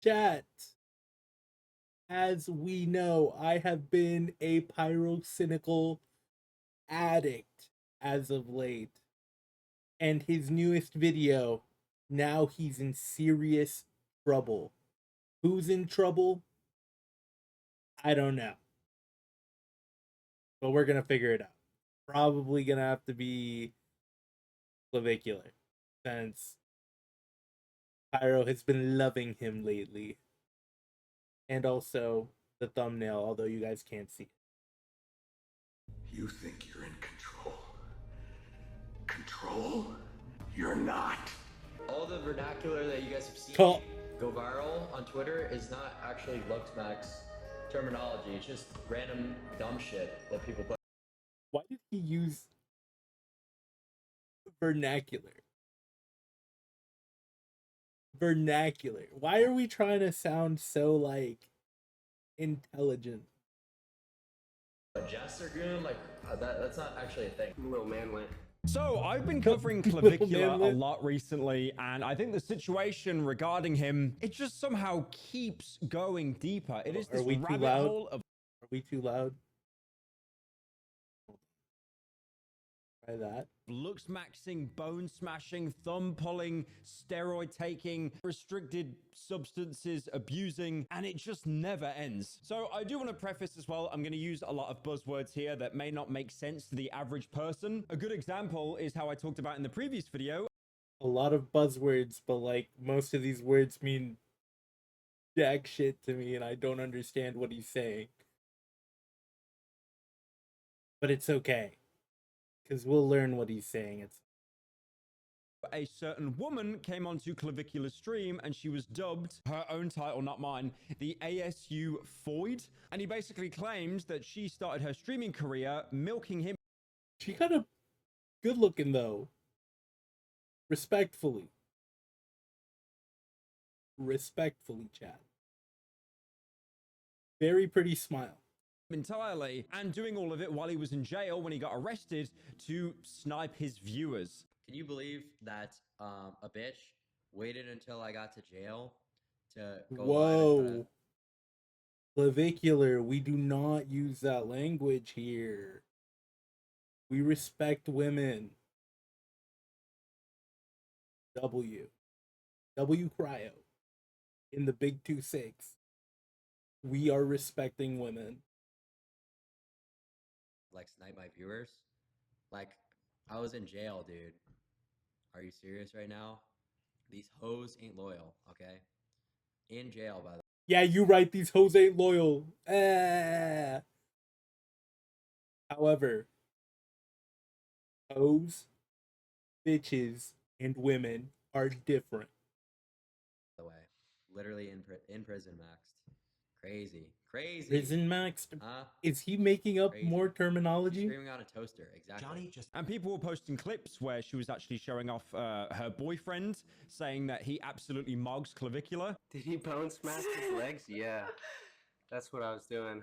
Chat, as we know, I have been a pyrocynical addict as of late. And his newest video, now he's in serious trouble. Who's in trouble? I don't know. But we're going to figure it out. Probably going to have to be Clavicular, since Pyro has been loving him lately. And also the thumbnail, although you guys can't see it. You think you're in control. Control? You're not. All the vernacular that you guys have seen Call. go viral on Twitter is not actually Luxmax terminology. It's just random dumb shit that people put. Why did he use vernacular? Vernacular. Why are we trying to sound so like intelligent? Jester goon, like that's not actually a thing. Little man went. So I've been covering Clavicular a lot recently, and I think the situation regarding him, it just somehow keeps going deeper. It is this rabbit hole of... Are we too loud? Try that. Looks maxing, bone smashing, thumb pulling, steroid taking, restricted substances abusing, and it just never ends. So I do want to preface as well, I'm going to use a lot of buzzwords here that may not make sense to the average person. A good example is how I talked about in the previous video. A lot of buzzwords, but like most of these words mean jack shit to me, and I don't understand what he's saying. But it's okay, because we'll learn what he's saying. It's a certain woman came onto Clavicular stream and she was dubbed, her own title, not mine, the ASU Foid. And he basically claimed that she started her streaming career milking him. She kind of good looking though. Respectfully, chat. Very pretty smile. Entirely, and doing all of it while he was in jail when he got arrested to snipe his viewers. Can you believe that a bitch waited until I got to jail to go Whoa. Clavicular, we do not use that language here. We respect women. W Cryo in the Big 2-6. We are respecting women. Like snipe my viewers? Like, I was in jail, dude. Are you serious right now? These hoes ain't loyal, okay? In jail, by the way. Yeah, you right, these hoes ain't loyal. However, hoes, bitches, and women are different. By the way, literally in prison maxed. Crazy. Prison maxed? Is he making up more terminology? She's screaming on a toaster, exactly. And people were posting clips where she was actually showing off her boyfriend, saying that he absolutely mogs Clavicular. Did he bone smash his legs? Yeah, that's what I was doing.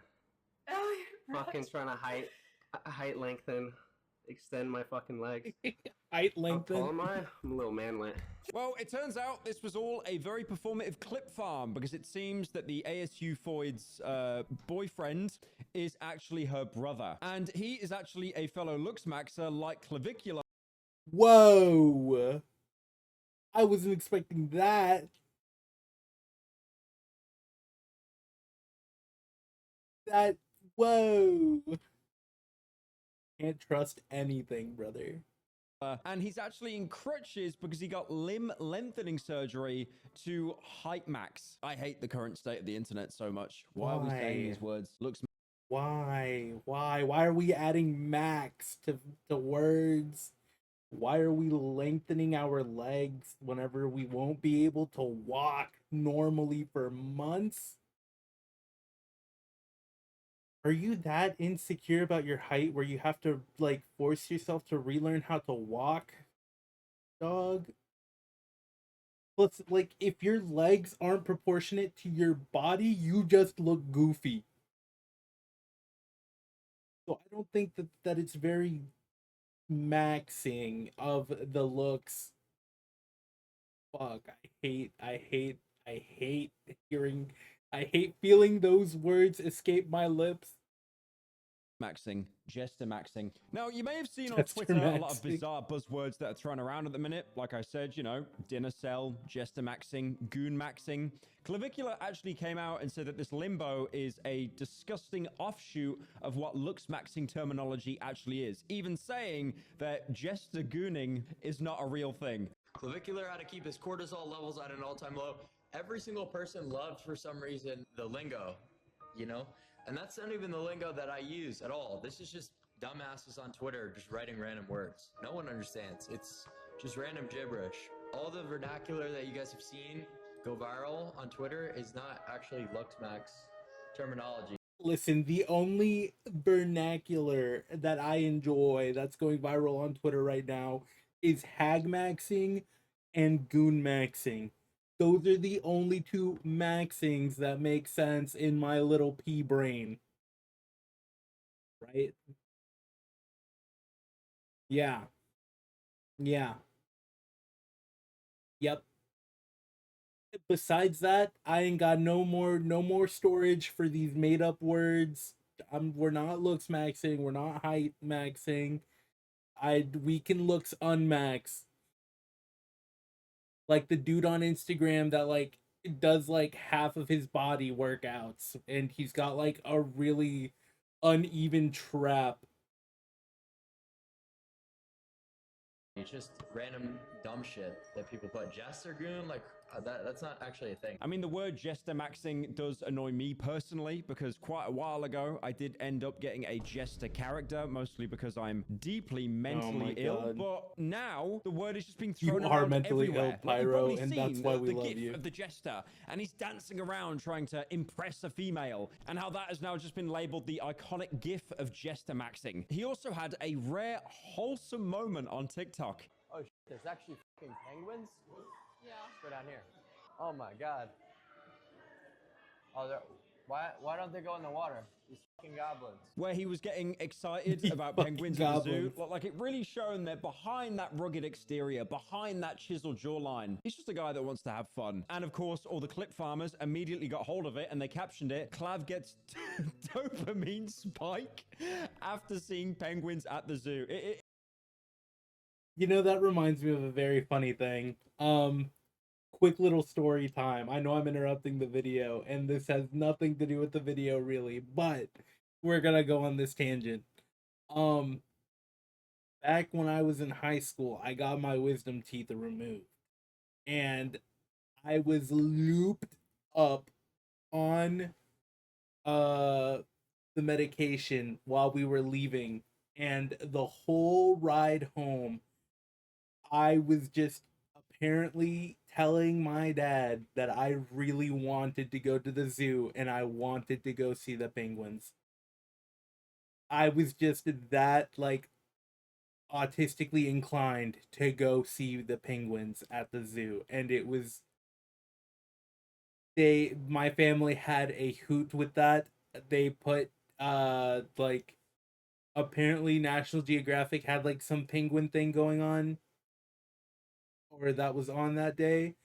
Fucking trying to height lengthen, extend my fucking legs. Height lengthen? How tall am I? I'm a little manlet. Well, it turns out this was all a very performative clip farm, because it seems that the ASU Foid's boyfriend is actually her brother. And he is actually a fellow Luxmaxer like Clavicular. Whoa! I wasn't expecting that. Whoa! Can't trust anything, brother. And he's actually in crutches because he got limb lengthening surgery to height max. I hate the current state of the internet so much. Why are we saying these words? Why are we adding max to words? Why are we lengthening our legs whenever we won't be able to walk normally for months? Are you that insecure about your height where you have to like force yourself to relearn how to walk, dog? Plus, like, if your legs aren't proportionate to your body, you just look goofy. So I don't think that it's very maxing of the looks. Fuck, I hate your feeling those words escape my lips. maxing, jester maxing. Now, you may have seen on Jester Twitter a lot of maxing. bizarre buzzwords that are thrown around at the minute. Like I said, you know, dinner cell, jester maxing, goon maxing. Clavicular actually came out and said that this limbo is a disgusting offshoot of what looks maxing terminology actually is, even saying that jester gooning is not a real thing. Clavicular had to keep his cortisol levels at an all-time low. Every single person loved, for some reason, the lingo, you know? And that's not even the lingo that I use at all. This is just dumbasses on Twitter just writing random words. No one understands. It's just random gibberish. All the vernacular that you guys have seen go viral on Twitter is not actually Luxmax terminology. Listen, the only vernacular that I enjoy that's going viral on Twitter right now is hag maxing and goon maxing. Those are the only two maxings that make sense in my little pea brain. Right? Yeah. Yeah. Yep. Besides that, I ain't got no more storage for these made up words. We're not looks maxing, we're not height maxing. We can looks unmax. Like the dude on Instagram that like does like half of his body workouts and he's got like a really uneven trap. It's just random dumb shit that people put. Jester goon, like that's not actually a thing. I mean, the word jester maxing does annoy me personally because quite a while ago, I did end up getting a jester character, mostly because I'm deeply mentally ill. God. But now the word is just being You thrown are around mentally ill, everywhere. Like, you've Pyro, probably and that's seen why we the love gif you. of the jester, and he's dancing around trying to impress a female, and how that has now just been labeled the iconic gif of jester maxing. He also had a rare, wholesome moment on TikTok. Oh, shit, there's actually fucking penguins? Yeah. Let's go down here. Oh my god. Oh, why don't they go in the water? These fucking goblins. Where he was getting excited These about fucking penguins at the zoo. goblins. Like, it really shown that behind that rugged exterior, behind that chiseled jawline, he's just a guy that wants to have fun. And of course, all the clip farmers immediately got hold of it and they captioned it, Clav gets dopamine spike after seeing penguins at the zoo. You know, that reminds me of a very funny thing. Quick little story time. I know I'm interrupting the video, and this has nothing to do with the video really, but we're gonna go on this tangent. Back when I was in high school, I got my wisdom teeth removed, and I was looped up on the medication while we were leaving, and the whole ride home I was just apparently telling my dad that I really wanted to go to the zoo and I wanted to go see the penguins. I was just that like autistically inclined to go see the penguins at the zoo, and it was my family had a hoot with that. They put like apparently National Geographic had like some penguin thing going on, or that was on that day,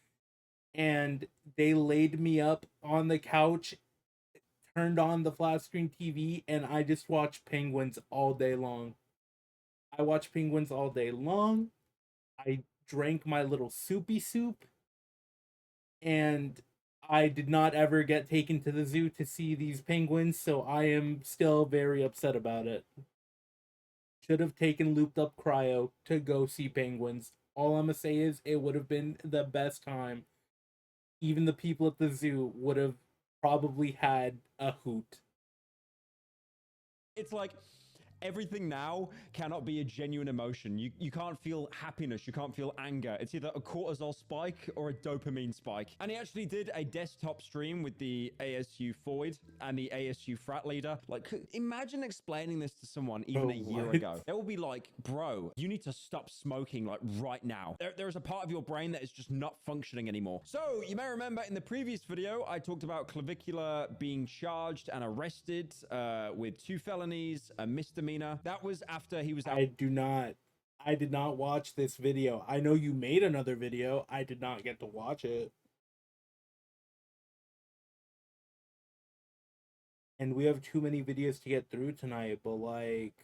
and they laid me up on the couch, turned on the flat screen TV, and I just watched penguins all day long. I watched penguins all day long. I drank my little soupy soup, and I did not ever get taken to the zoo to see these penguins, so I am still very upset about it. Should have taken looped up Cryo to go see penguins. All I'm gonna say is it would have been the best time. Even the people at the zoo would have probably had a hoot. It's like everything now cannot be a genuine emotion. You can't feel happiness. You can't feel anger. It's either a cortisol spike or a dopamine spike. And he actually did a desktop stream with the ASU Foid and the ASU frat leader. Like, imagine explaining this to someone even a year ago. They will be like, bro, you need to stop smoking like right now. There is a part of your brain that is just not functioning anymore. So you may remember in the previous video, I talked about Clavicular being charged and arrested with 2 felonies, a misdemeanor. That was after he was out. I did not watch this video. I know you made another video. I did not get to watch it. and we have too many videos to get through tonight, but like,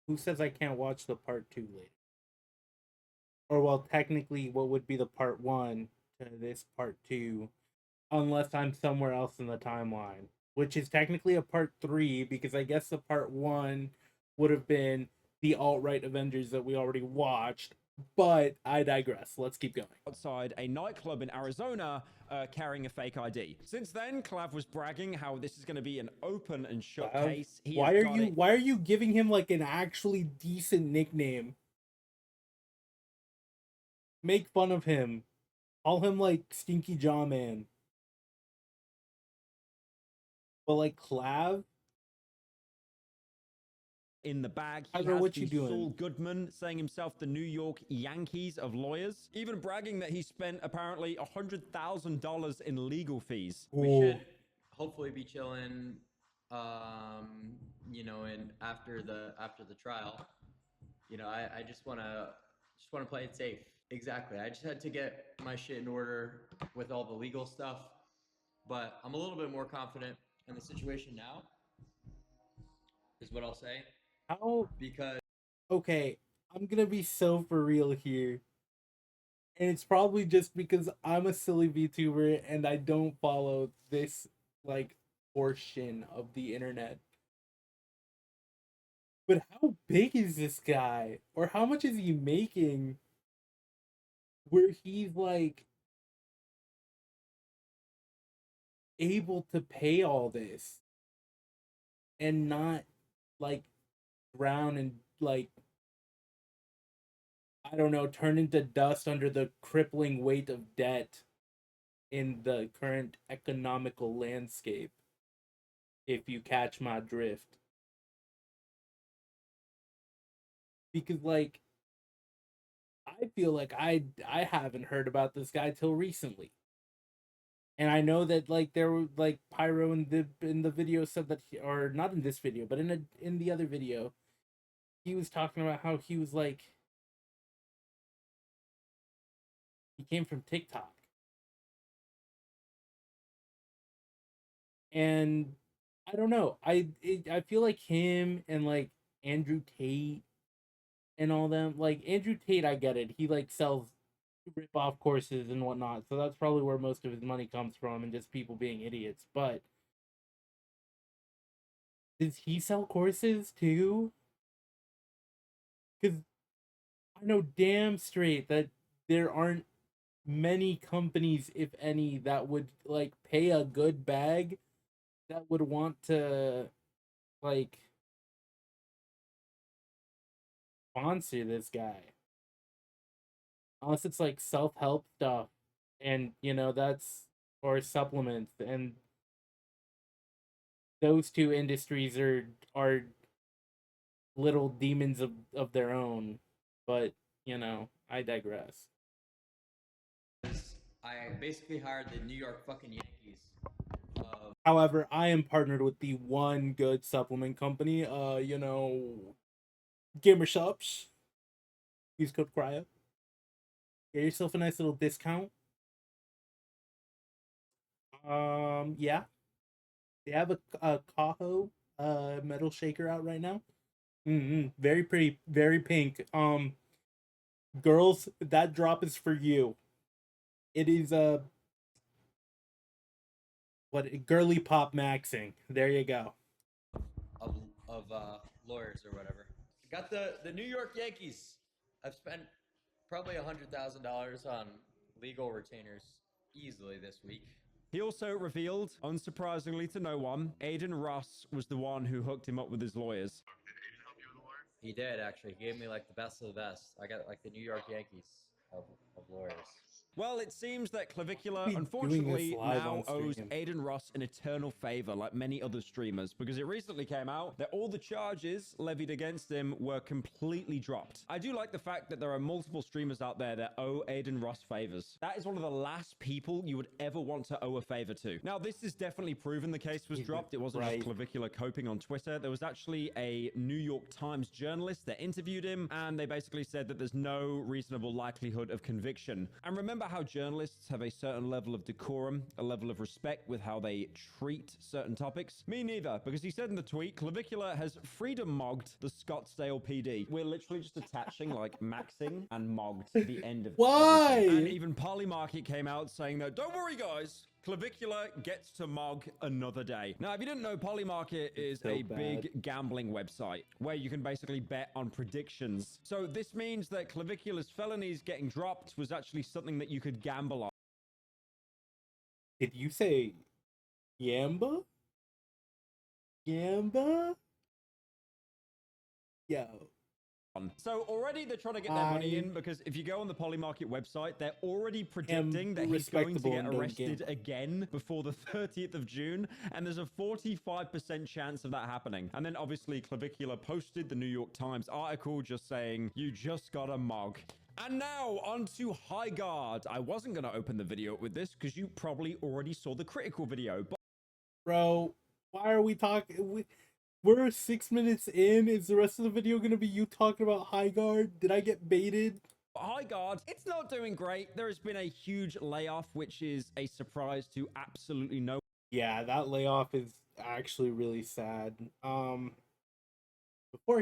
who says I can't watch the part 2 later? Or, well, technically, what would be the part 1 to this part 2, unless I'm somewhere else in the timeline, which is technically a part 3, because I guess the part 1 would have been the alt-right Avengers that we already watched, but I digress. Let's keep going. Outside a nightclub in Arizona carrying a fake ID. Since then, Clav was bragging how this is going to be an open and shut case. Why are you giving him like an actually decent nickname? Make fun of him. Call him like Stinky Jaw Man. But like Clav, in the bag. I He know has what you the doing. Saul Goodman, saying himself the New York Yankees of lawyers, even bragging that he spent apparently $100,000 in legal fees. We Ooh. should hopefully be chilling, you know, and after the trial. You know, I just wanna play it safe. Exactly. I just had to get my shit in order with all the legal stuff, but I'm a little bit more confident in the situation now, is what I'll say. How? Because Okay, I'm gonna be so for real here. And it's probably just because I'm a silly VTuber and I don't follow this like portion of the internet. But how big is this guy? Or how much is he making where he's like able to pay all this and not like drown and like, I don't know, turn into dust under the crippling weight of debt in the current economical landscape, if you catch my drift. Because like, I feel like I haven't heard about this guy till recently. And I know that like there were like Pyro in the video said that or not in this video, but in the other video, he was talking about how he was like he came from TikTok. And I don't know. I feel like him and like Andrew Tate and all them. Like Andrew Tate, I get it. He like sells rip off courses and whatnot. So that's probably where most of his money comes from and just people being idiots. But does he sell courses too? Because I know damn straight that there aren't many companies, if any, that would like pay a good bag that would want to like sponsor this guy. Unless it's like self-help stuff and you know that's or supplements, and those two industries are little demons of their own. But you know, I digress. I basically hired the New York fucking Yankees. However, I am partnered with the one good supplement company, you know, Gamer Shops. Use code Cryo. Get yourself a nice little discount. Yeah. They have a Kaho metal shaker out right now. Very pretty, very pink. Girls, that drop is for you. It is what girly pop maxing. There you go. Of lawyers or whatever. Got the New York Yankees. I've spent probably $100,000 on legal retainers easily this week. He also revealed, unsurprisingly to no one, Aiden Ross was the one who hooked him up with his lawyers. He did, actually. He gave me like the best of the best. I got like the New York Yankees of lawyers. Well, it seems that Clavicular, Be doing unfortunately, this live now on owes stream. Aiden Ross an eternal favor, like many other streamers, because it recently came out that all the charges levied against him were completely dropped. I do like the fact that there are multiple streamers out there that owe Aiden Ross favors. That is one of the last people you would ever want to owe a favor to. Now, this is definitely proven the case was dropped. It wasn't just Clavicular coping on Twitter. There was actually a New York Times journalist that interviewed him, and they basically said that there's no reasonable likelihood likelihood of conviction. And remember how journalists have a certain level of decorum, a level of respect with how they treat certain topics? Me neither, because he said in the tweet, Clavicular has freedom mogged the Scottsdale PD. We're literally just attaching like maxing and mogged to the end of Why? everything. And even Polymarket came out saying that, don't worry guys, Clavicular gets to mog another day. Now, if you didn't know, Polymarket is so a bad. big gambling website where you can basically bet on predictions. So this means that Clavicular's felonies getting dropped was actually something that you could gamble on. Did you say Yamba? Yamba? Yo. So already they're trying to get their money in, because if you go on the Polymarket website, they're already predicting that he's going to get arrested again before the 30th of June. And there's a 45% chance of that happening. And then obviously Clavicular posted the New York Times article just saying, you just got a mog. And now on to Highguard. I wasn't going to open the video with this because you probably already saw the critical video. But Bro, why are we talking? We're 6 minutes in. Is the rest of the video going to be you talking about Highguard? Did I get baited? Highguard, it's not doing great. There has been a huge layoff, which is a surprise to absolutely no. Yeah, that layoff is actually really sad. Before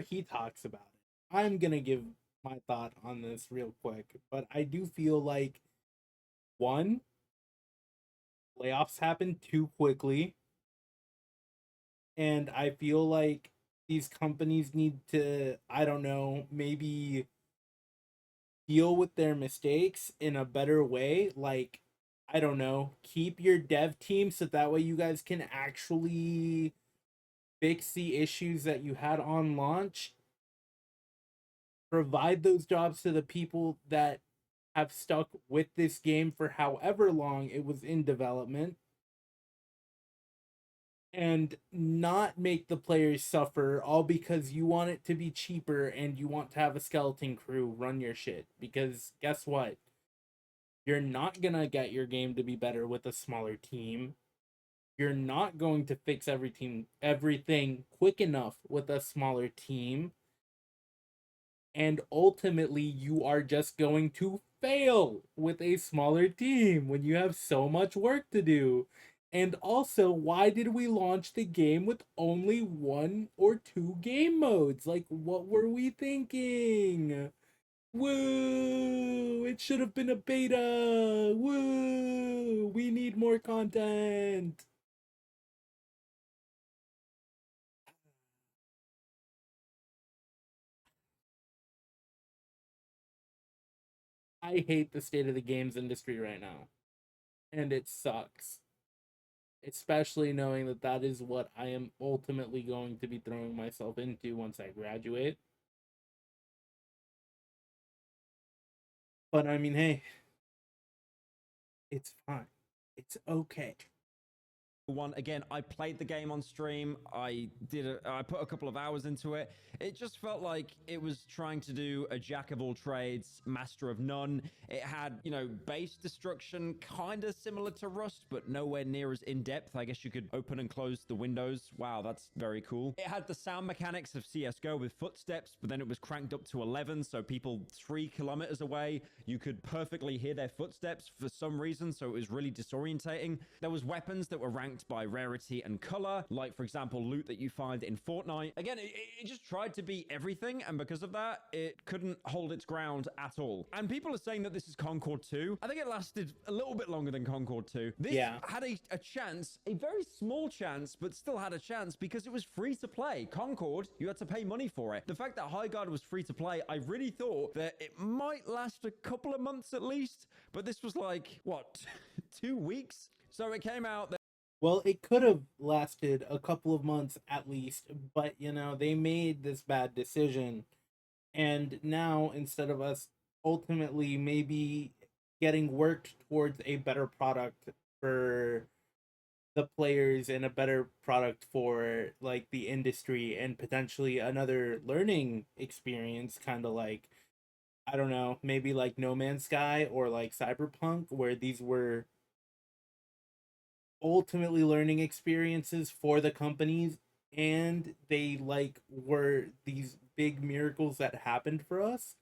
he talks about it, I'm going to give my thought on this real quick. But I do feel like, one, layoffs happen too quickly. And I feel like these companies need to, I don't know, maybe deal with their mistakes in a better way. Like, I don't know, keep your dev team so that way you guys can actually fix the issues that you had on launch. Provide those jobs to the people that have stuck with this game for however long it was in development. And not make the players suffer all because you want it to be cheaper and you want to have a skeleton crew run your shit. Because guess what? You're not gonna get your game to be better with a smaller team. You're not going to fix everything quick enough with a smaller team. And ultimately, you are just going to fail with a smaller team when you have so much work to do. And also, why did we launch the game with only 1 or 2 game modes? Like, what were we thinking? Woo! It should have been a beta! Woo! We need more content! I hate the state of the games industry right now. And it sucks. Especially knowing that that is what I am ultimately going to be throwing myself into once I graduate. But I mean, hey, it's fine. It's okay. One again, I played the game on stream. I put a couple of hours into it. It just felt like it was trying to do a jack of all trades, master of none. It had, you know, base destruction, kind of similar to Rust, but nowhere near as in depth. I guess you could open and close the windows. Wow, that's very cool. It had the sound mechanics of CS:GO with footsteps, but then it was cranked up to 11, so people 3 kilometers away, you could perfectly hear their footsteps for some reason, so it was really disorientating. There was weapons that were ranked by rarity and color, like for example loot that you find in Fortnite. Again, it just tried to be everything, and because of that it couldn't hold its ground at all. And people are saying that this is Concord 2. I think it lasted a little bit longer than Concord 2. This had a chance, a very small chance, but still had a chance because it was free to play. Concord, you had to pay money for it. The fact that Highguard was free to play, I really thought that it might last a couple of months at least, but this was like, what, 2 weeks? So it came out that Well, it could have lasted a couple of months at least, but you know, they made this bad decision. And now, instead of us ultimately maybe getting worked towards a better product for the players and a better product for like the industry and potentially another learning experience, kind of like, I don't know, maybe like No Man's Sky or like Cyberpunk, where these were ultimately learning experiences for the companies, and they like were these big miracles that happened for us.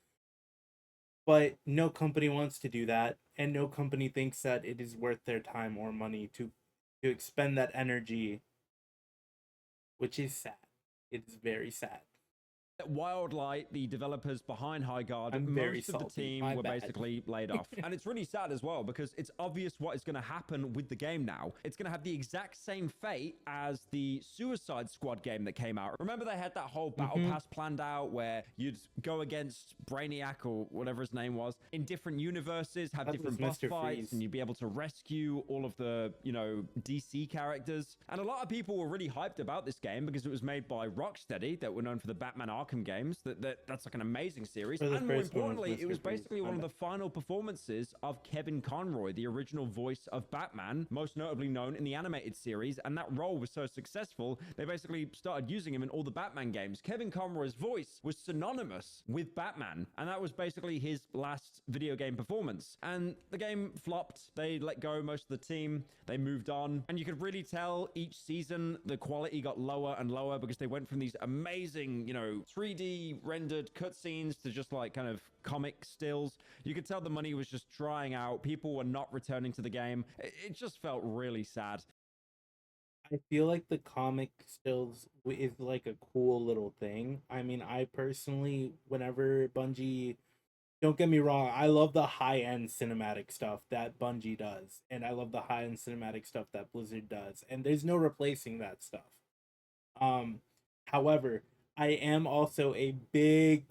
But no company wants to do that, and no company thinks that it is worth their time or money to expend that energy, which is sad. It is very sad. Wildlight, the developers behind Highguard, I'm very most of the salty. team My were bad. basically laid off. And it's really sad as well because it's obvious what is going to happen with the game now. It's going to have the exact same fate as the Suicide Squad game that came out. Remember they had that whole battle pass planned out where you'd go against Brainiac or whatever his name was in different universes, have That different was boss Mr. fights, Freeze. and you'd be able to rescue all of the, DC characters. And a lot of people were really hyped about this game because it was made by Rocksteady, that were known for the Batman Arkham games. That's like an amazing series. Or the And more first one was importantly, it Mr. was Freeze. basically My one of bad. the final performances of Kevin Conroy, the original voice of Batman, most notably known in the animated series. And that role was so successful, they basically started using him in all the Batman games. Kevin Conroy's voice was synonymous with Batman, and that was basically his last video game performance. And the game flopped. They let go most of the team. They moved on. And you could really tell each season the quality got lower and lower because they went from these amazing, 3D rendered cutscenes to just like kind of comic stills. You could tell the money was just drying out. People were not returning to the game. It just felt really sad. I feel like the comic stills is like a cool little thing. I mean, I personally, whenever Bungie, don't get me wrong, I love the high end cinematic stuff that Bungie does, and I love the high end cinematic stuff that Blizzard does, and there's no replacing that stuff. Um, However, I am also a big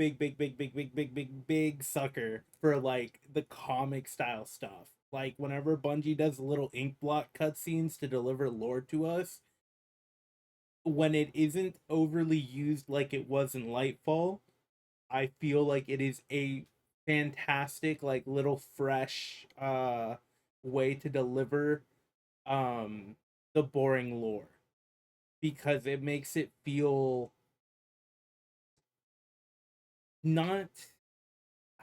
sucker for like the comic style stuff. Like whenever Bungie does little ink blot cutscenes to deliver lore to us, when it isn't overly used like it was in Lightfall, I feel like it is a fantastic, like little fresh way to deliver the boring lore, because it makes it feel not,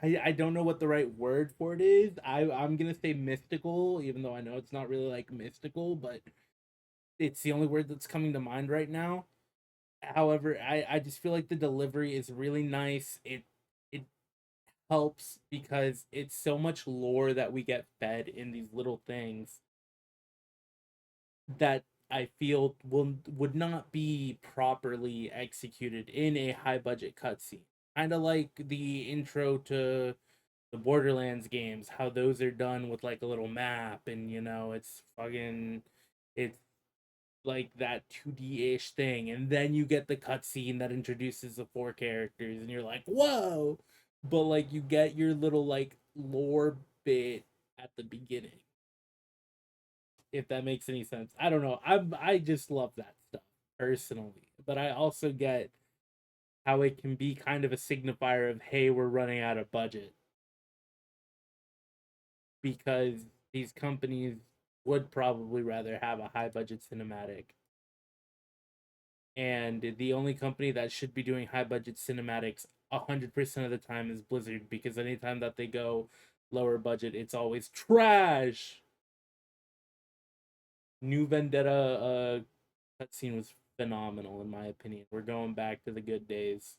I don't know what the right word for it is. I'm gonna say mystical, even though I know it's not really like mystical, but it's the only word that's coming to mind right now. However, I just feel like the delivery is really nice. It helps because it's so much lore that we get fed in these little things that I feel would not be properly executed in a high budget cutscene. Kind of like the intro to the Borderlands games, how those are done with like a little map, and it's like that 2D ish thing, and then you get the cutscene that introduces the four characters, and you're like, whoa! But like you get your little like lore bit at the beginning, if that makes any sense. I don't know. I just love that stuff personally, but I also get how it can be kind of a signifier of, hey, we're running out of budget, because these companies would probably rather have a high budget cinematic. And the only company that should be doing high budget cinematics 100% of the time is Blizzard, because anytime that they go lower budget, it's always trash. New Vendetta cutscene was phenomenal in my opinion. We're going back to the good days.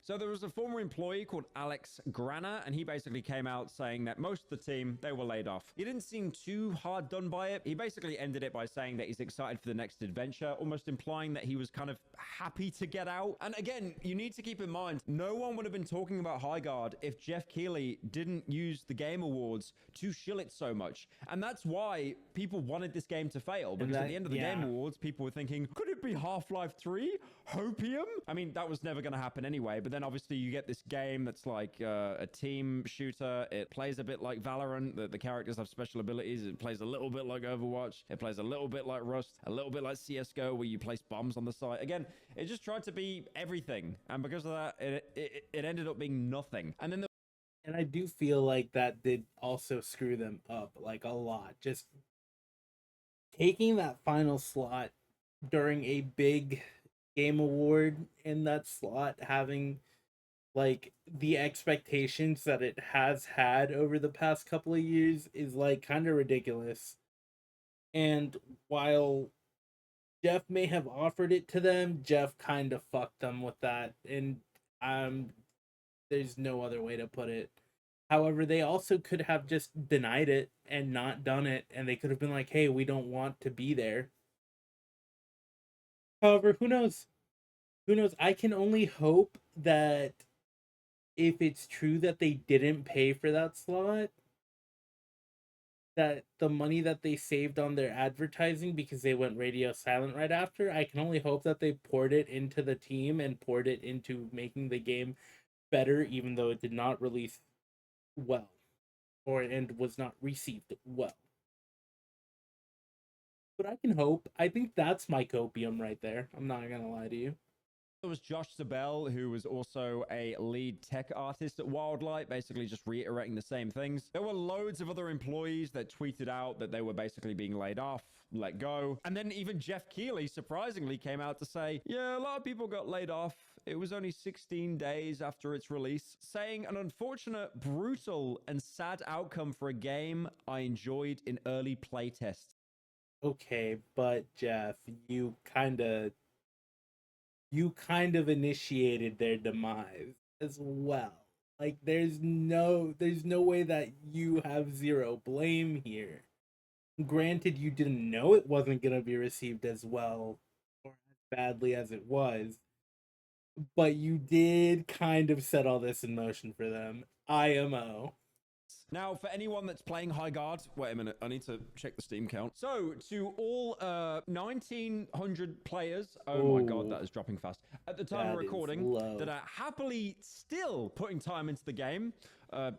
So there was a former employee called Alex Grana, and he basically came out saying that most of the team, they were laid off. He didn't seem too hard done by it. He basically ended it by saying that he's excited for the next adventure, almost implying that he was kind of happy to get out. And again, you need to keep in mind, no one would have been talking about Highguard if Jeff Keighley didn't use the Game Awards to shill it so much. And that's why people wanted this game to fail, because at the end of the Game Awards, people were thinking, could it be Half-Life 3? Hopium? I mean, that was never going to happen anyway, but then obviously you get this game that's like a team shooter. It plays a bit like Valorant. The characters have special abilities. It plays a little bit like Overwatch. It plays a little bit like Rust, a little bit like CSGO, where you place bombs on the site. Again, it just tried to be everything. And because of that, it ended up being nothing. And then and I do feel like that did also screw them up like a lot. Just taking that final slot during a big game award in that slot, having like the expectations that it has had over the past couple of years, is like kind of ridiculous. And while Jeff may have offered it to them, Jeff kind of fucked them with that, and there's no other way to put it. However, they also could have just denied it and not done it, and they could have been like, hey, we don't want to be there. However, who knows? Who knows? I can only hope that if it's true that they didn't pay for that slot, that the money that they saved on their advertising because they went radio silent right after, I can only hope that they poured it into the team and poured it into making the game better, even though it did not release well and was not received well. But I can hope. I think that's my copium right there. I'm not gonna lie to you. There was Josh Sabell, who was also a lead tech artist at Wildlight, basically just reiterating the same things. There were loads of other employees that tweeted out that they were basically being laid off, let go. And then even Jeff Keighley surprisingly came out to say, yeah, a lot of people got laid off. It was only 16 days after its release, saying an unfortunate, brutal, and sad outcome for a game I enjoyed in early playtests. Okay, but Jeff, you kind of initiated their demise as well. Like there's no way that you have zero blame here. Granted, you didn't know it wasn't going to be received as well or as badly as it was, but you did kind of set all this in motion for them. IMO. Now, for anyone that's playing Highguard, wait a minute, I need to check the Steam count. So, to all 1,900 players, oh my god, that is dropping fast. At the time of recording, that are happily still putting time into the game,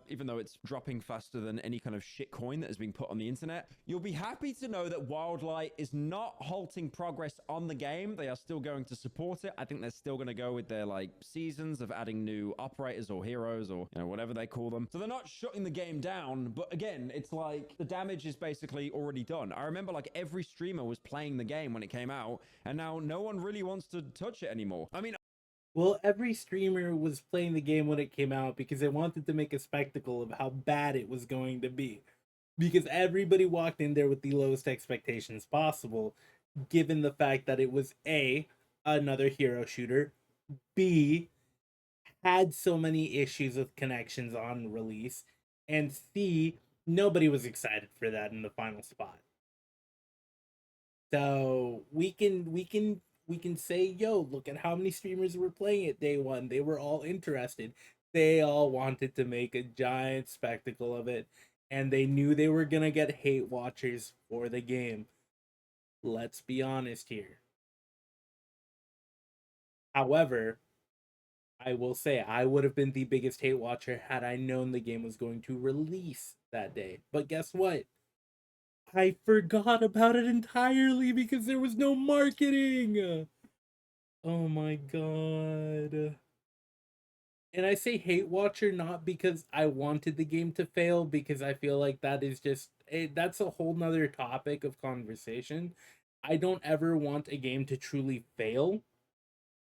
even though it's dropping faster than any kind of shit coin that is being put on the internet, you'll be happy to know that Wildlight is not halting progress on the game. They are still going to support it. I think they're still going to go with their like seasons of adding new operators or heroes or whatever they call them. So they're not shutting the game down, but again, it's like the damage is basically already done. I remember like every streamer was playing the game when it came out, and now no one really wants to touch it anymore. I mean, well, every streamer was playing the game when it came out because they wanted to make a spectacle of how bad it was going to be. Because everybody walked in there with the lowest expectations possible, given the fact that it was A, another hero shooter, B, had so many issues with connections on release, and C, nobody was excited for that in the final spot. So we can say, yo, look at how many streamers were playing it day one. They were all interested. They all wanted to make a giant spectacle of it, and they knew they were gonna get hate watchers for the game. Let's be honest here. However, I will say I would have been the biggest hate watcher had I known the game was going to release that day. But guess what? I forgot about it entirely because there was no marketing. Oh my god. And I say hate watcher not because I wanted the game to fail, because I feel like that is just that's a whole nother topic of conversation. I don't ever want a game to truly fail.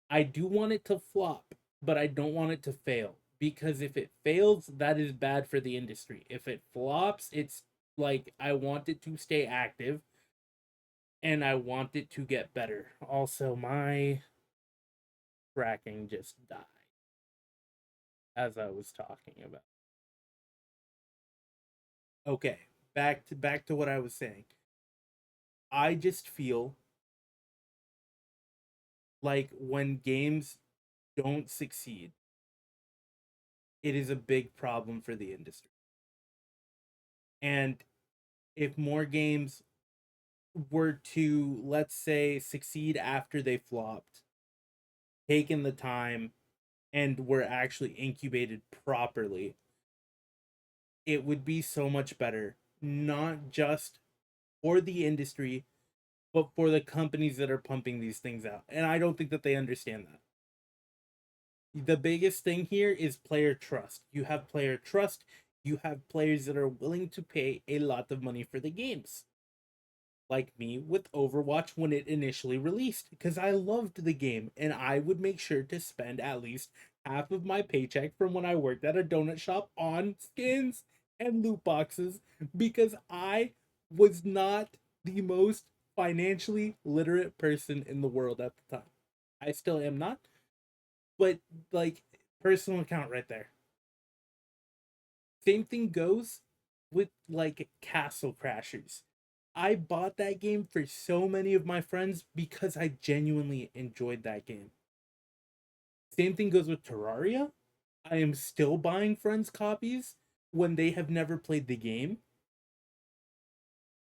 I do want it to flop, but I don't want it to fail, because if it fails, that is bad for the industry. If it flops, it's like I want it to stay active and I want it to get better. Also, my tracking just died as I was talking about. Okay, back to what I was saying. I just feel like when games don't succeed, it is a big problem for the industry. And if more games were to, let's say, succeed after they flopped, taken the time, and were actually incubated properly, it would be so much better, not just for the industry, but for the companies that are pumping these things out. And I don't think that they understand that. The biggest thing here is player trust. You have player trust, you have players that are willing to pay a lot of money for the games. Like me with Overwatch when it initially released, because I loved the game and I would make sure to spend at least half of my paycheck from when I worked at a donut shop on skins and loot boxes, because I was not the most financially literate person in the world at the time. I still am not, but like, personal account right there. Same thing goes with like Castle Crashers. I bought that game for so many of my friends because I genuinely enjoyed that game. Same thing goes with Terraria. I am still buying friends' copies when they have never played the game,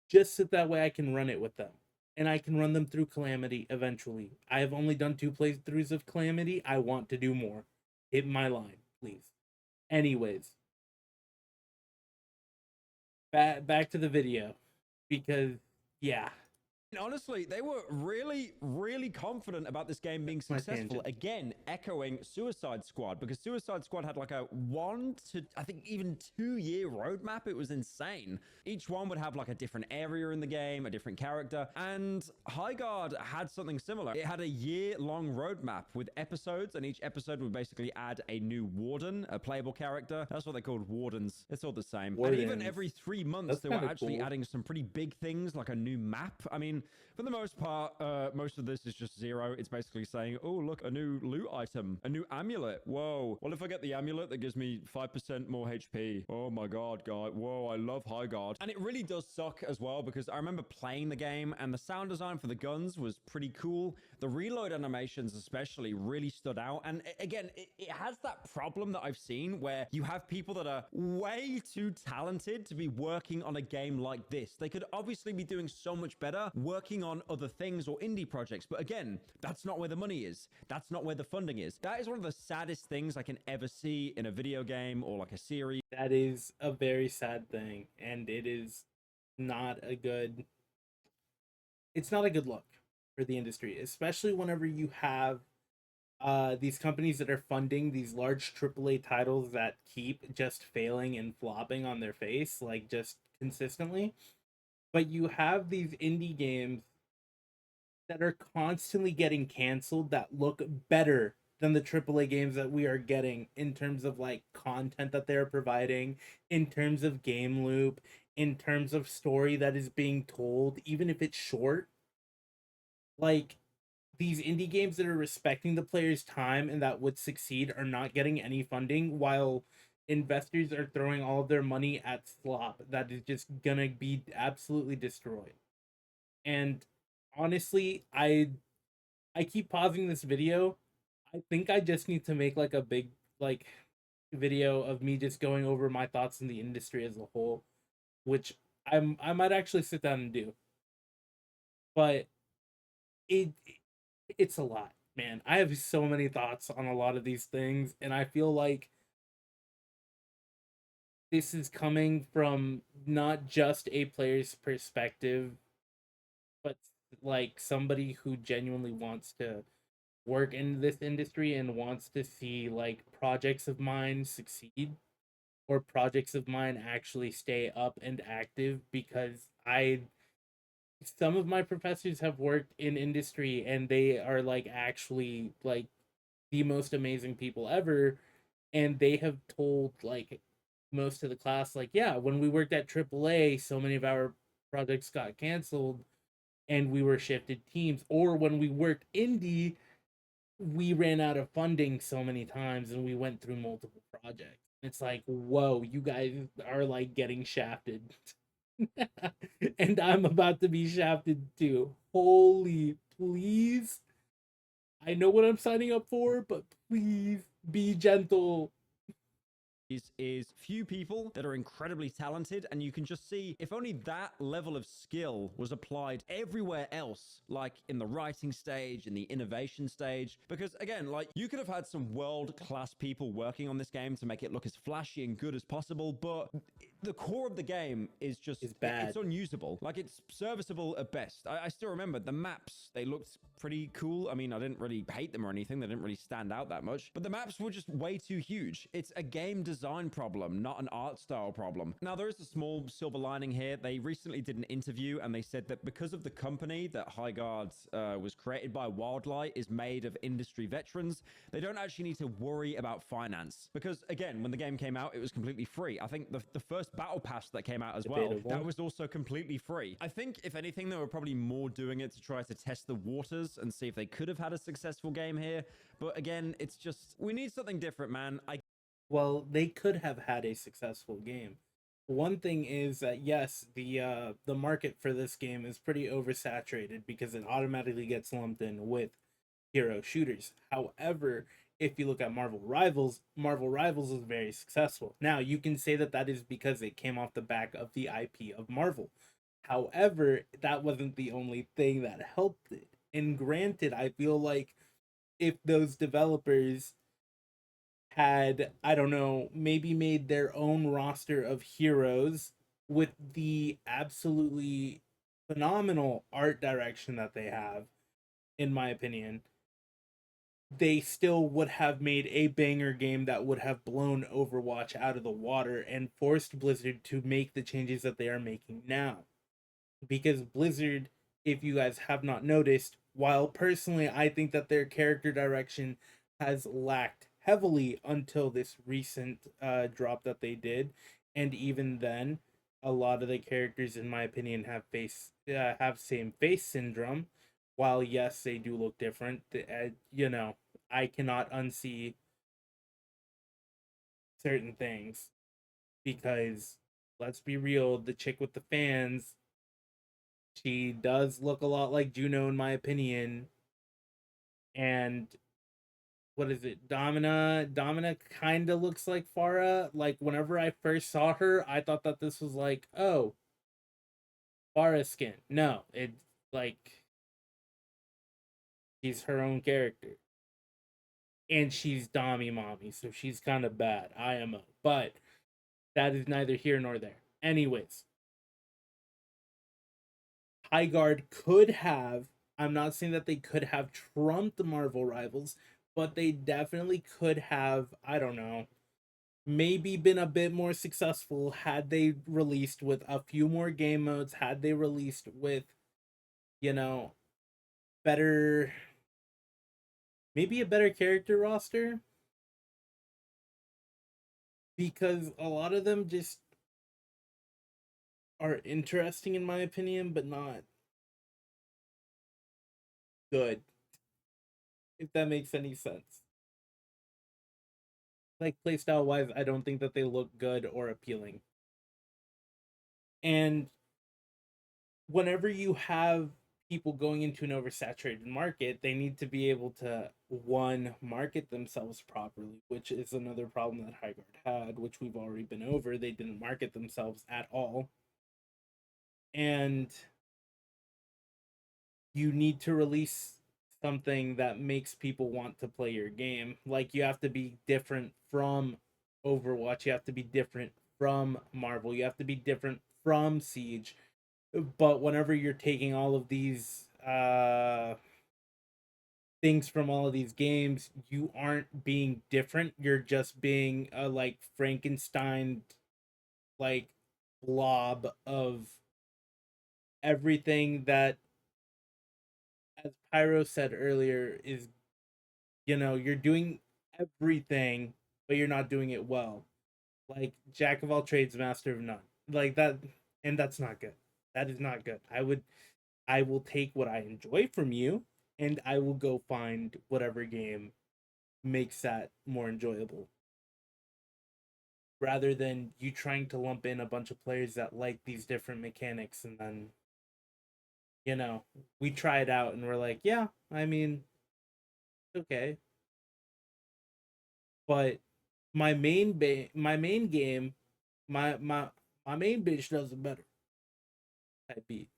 just so that way I can run it with them. And I can run them through Calamity eventually. I have only done 2 playthroughs of Calamity. I want to do more. Hit my line, please. Anyways, back to the video, because yeah, And honestly, they were really, really confident about this game being my successful. tangent. Again, echoing Suicide Squad, because Suicide Squad had like a 1 to, I think, even 2-year roadmap. It was insane. Each one would have like a different area in the game, a different character. And Highguard had something similar. It had a year-long roadmap with episodes, and each episode would basically add a new warden, a playable character. That's what they called wardens. It's all the same. And even Wardens. every 3 months, That's they were kinda actually cool. adding some pretty big things, like a new map. I mean, for the most part, most of this is just zero. It's basically saying, oh, look, a new loot item, a new amulet. Whoa. Well, if I get the amulet, that gives me 5% more HP. Oh my God, guy. Whoa, I love Highguard. And it really does suck as well, because I remember playing the game and the sound design for the guns was pretty cool. The reload animations especially really stood out. And again, it has that problem that I've seen where you have people that are way too talented to be working on a game like this. They could obviously be doing so much better working on other things or indie projects. But again, that's not where the money is. That's not where the funding is. That is one of the saddest things I can ever see in a video game or like a series. That is a very sad thing, and it is not a good. It's not a good look for the industry, especially whenever you have these companies that are funding these large AAA titles that keep just failing and flopping on their face, like just consistently. But you have these indie games that are constantly getting canceled that look better than the AAA games that we are getting in terms of like content that they're providing, in terms of game loop, in terms of story that is being told, even if it's short. Like these indie games that are respecting the player's time and that would succeed are not getting any funding, while investors are throwing all of their money at slop that is just gonna be absolutely destroyed. And honestly, I keep pausing this video. I think I just need to make like a big like video of me just going over my thoughts in the industry as a whole, which I might actually sit down and do. But it it's a lot, man. I have so many thoughts on a lot of these things, and I feel like this is coming from not just a player's perspective, but like somebody who genuinely wants to work in this industry and wants to see like projects of mine succeed, or projects of mine actually stay up and active, because I some of my professors have worked in industry and they are like actually like the most amazing people ever, and they have told like most of the class like, yeah, when we worked at AAA so many of our projects got canceled and we were shifted teams, or when we worked indie we ran out of funding so many times and we went through multiple projects. It's like, whoa, you guys are like getting shafted. And I'm about to be shafted too. Holy, please. I know what I'm signing up for, but please be gentle. Is few people that are incredibly talented, and you can just see if only that level of skill was applied everywhere else, like in the writing stage, in the innovation stage. Because again, like you could have had some world-class people working on this game to make it look as flashy and good as possible, but the core of the game is just bad. It's unusable. Like it's serviceable at best. I still remember the maps, they looked pretty cool. I mean, I didn't really hate them or anything, they didn't really stand out that much, but the maps were just way too huge. It's a game design problem, not an art style problem. Now, there is a small silver lining here. They recently did an interview and they said that because of the company that Highguard was created by, Wildlight, is made of industry veterans, they don't actually need to worry about finance. Because again, when the game came out, it was completely free. I think the first battle pass that came out as well, that was also completely free. I think if anything, they were probably more doing it to try to test the waters and see if they could have had a successful game here. But again, it's just, we need something different, man. well, they could have had a successful game. One thing is that yes, the market for this game is pretty oversaturated because it automatically gets lumped in with hero shooters. However, if you look at Marvel Rivals is very successful. Now, you can say that that is because it came off the back of the IP of Marvel. However, that wasn't the only thing that helped it. And granted, I feel like if those developers had, I don't know, maybe made their own roster of heroes with the absolutely phenomenal art direction that they have, in my opinion, they still would have made a banger game that would have blown Overwatch out of the water and forced Blizzard to make the changes that they are making now. Because Blizzard, if you guys have not noticed, while personally I think that their character direction has lacked heavily until this recent drop that they did, and even then, a lot of the characters, in my opinion, have same face syndrome. While yes, they do look different, I cannot unsee certain things because let's be real, the chick with the fans, she does look a lot like Juno in my opinion. And what is it? Domina kind of looks like Farah. Like whenever I first saw her, I thought that this was like, oh, Farah skin. No, it's like she's her own character. And she's Dommy Mommy, so she's kind of bad. IMO. But that is neither here nor there. Anyways, Highguard could have, I'm not saying that they could have trumped the Marvel Rivals, but they definitely could have, I don't know, maybe been a bit more successful had they released with a few more game modes, had they released with, you know, better, maybe a better character roster. Because a lot of them just are interesting in my opinion, but not good, if that makes any sense. Like playstyle wise, I don't think that they look good or appealing. And whenever you have people going into an oversaturated market, they need to be able to one market themselves properly, which is another problem that Highguard had, which we've already been over. They didn't market themselves at all. And you need to release something that makes people want to play your game. Like you have to be different from Overwatch, you have to be different from Marvel, you have to be different from Siege. But whenever you're taking all of these things from all of these games, you aren't being different. You're just being a like Frankenstein like blob of everything that, as Pyro said earlier, is, you're doing everything, but you're not doing it well. Like jack of all trades, master of none. Like that, and that's not good. That is not good. I will take what I enjoy from you, and I will go find whatever game makes that more enjoyable. Rather than you trying to lump in a bunch of players that like these different mechanics, and then, you know, we try it out and we're like, yeah, I mean, okay. But my main game, my main bitch does it better. Type beat.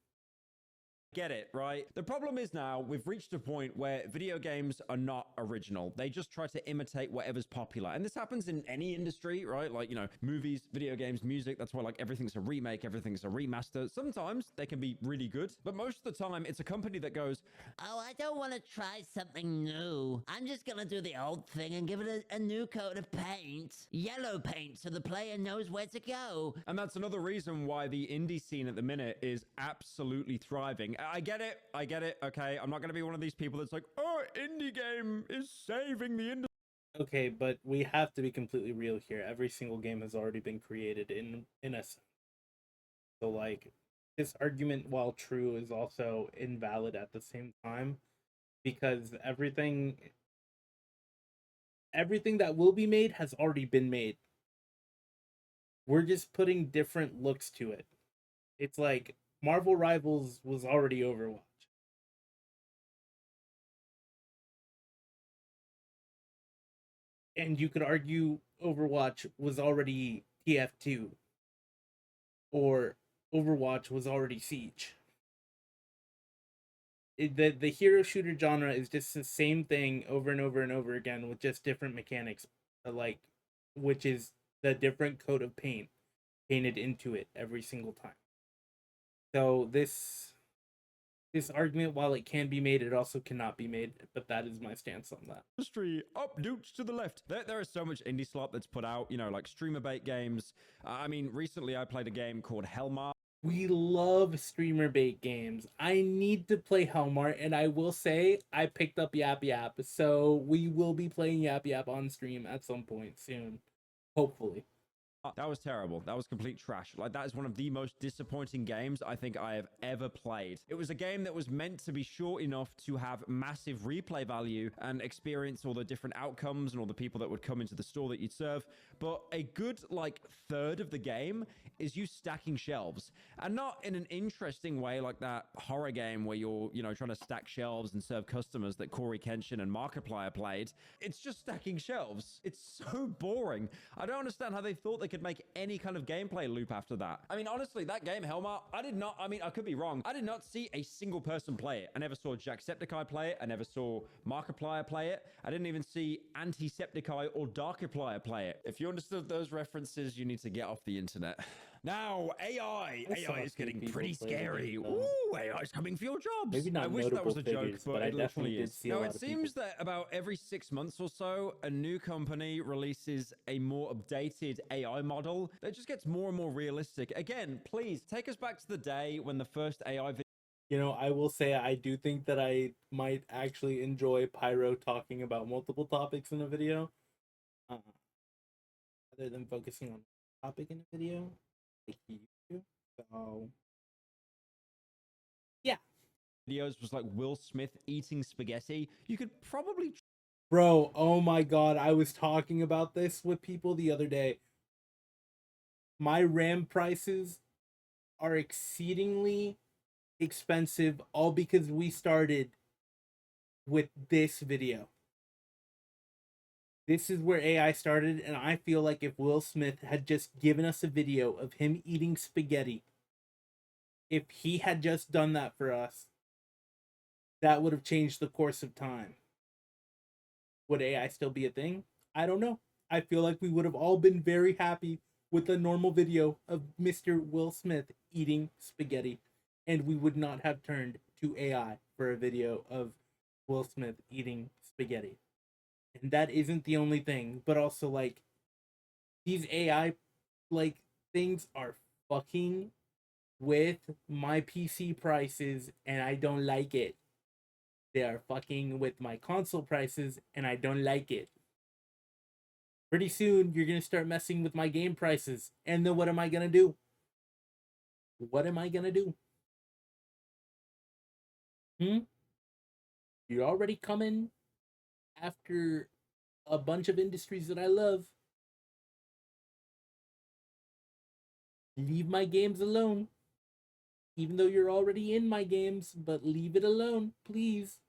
Get it, right? The problem is now we've reached a point where video games are not original. They just try to imitate whatever's popular. And this happens in any industry, right? Like, movies, video games, music. That's why like everything's a remake, everything's a remaster. Sometimes they can be really good, but most of the time it's a company that goes, oh, I don't want to try something new. I'm just going to do the old thing and give it a new coat of paint. Yellow paint so the player knows where to go. and that's another reason why the indie scene at the minute is absolutely thriving. I get it. Okay. I'm not going to be one of these people that's like, oh, indie game is saving the industry. Okay, but we have to be completely real here. Every single game has already been created in a sense. So like this argument, while true, is also invalid at the same time because everything everything that will be made has already been made. We're just putting different looks to it. It's like Marvel Rivals was already Overwatch. And you could argue Overwatch was already TF2 or Overwatch was already Siege. The hero shooter genre is just the same thing over and over and over again with just different mechanics, like which is the different coat of paint painted into it every single time. So this argument, while it can be made, it also cannot be made. But that is my stance on that. Industry up dukes to the left. There is so much indie slop that's put out, you know, like streamer bait games. I mean, recently I played a game called Hellmar. We love streamer bait games. I need to play Helmar, and I will say I picked up Yap Yap, so we will be playing Yap Yap on stream at some point soon, hopefully. That was terrible. That was complete trash. Like, that is one of the most disappointing games I think I have ever played. It was a game that was meant to be short enough to have massive replay value and experience all the different outcomes and all the people that would come into the store that you'd serve. But a good, like, third of the game is you stacking shelves. And not in an interesting way like that horror game where you're, you know, trying to stack shelves and serve customers that Corey Kenshin and Markiplier played. It's just stacking shelves. It's so boring. I don't understand how they thought they could make any kind of gameplay loop after that. I mean, honestly, that game, Helmar, I could be wrong. I did not see a single person play it. I never saw Jacksepticeye play it. I never saw Markiplier play it. I didn't even see Antisepticeye or Darkiplier play it. If you understood those references, you need to get off the internet. Now, AI. AI is getting pretty scary. Ooh, AI is coming for your jobs. Maybe not I wish that was a joke, figures, but I it definitely literally did is. see a Now, lot it of seems people. that about every 6 months or so, a new company releases a more updated AI model that just gets more and more realistic. Again, please take us back to the day when the first AI video. You know, I will say I do think that I might actually enjoy Pyro talking about multiple topics in a video, rather than focusing on a topic in a video, like he used to. So, yeah. videos was like Will Smith eating spaghetti. You could probably Bro, oh my god, I was talking about this with people the other day. My RAM prices are exceedingly expensive, all because we started with this video. This is where AI started, and I feel like if Will Smith had just given us a video of him eating spaghetti, if he had just done that for us, that would have changed the course of time. Would AI still be a thing? I don't know. I feel like we would have all been very happy with a normal video of Mr. Will Smith eating spaghetti, and we would not have turned to AI for a video of Will Smith eating spaghetti. And that isn't the only thing, but also like these AI like things are fucking with my PC prices, and I don't like it. They are fucking with my console prices, and I don't like it. Pretty soon, you're gonna start messing with my game prices, and then what am I gonna do? What am I gonna do? You're already coming after a bunch of industries that I love. Leave my games alone. Even though you're already in my games, but leave it alone, please.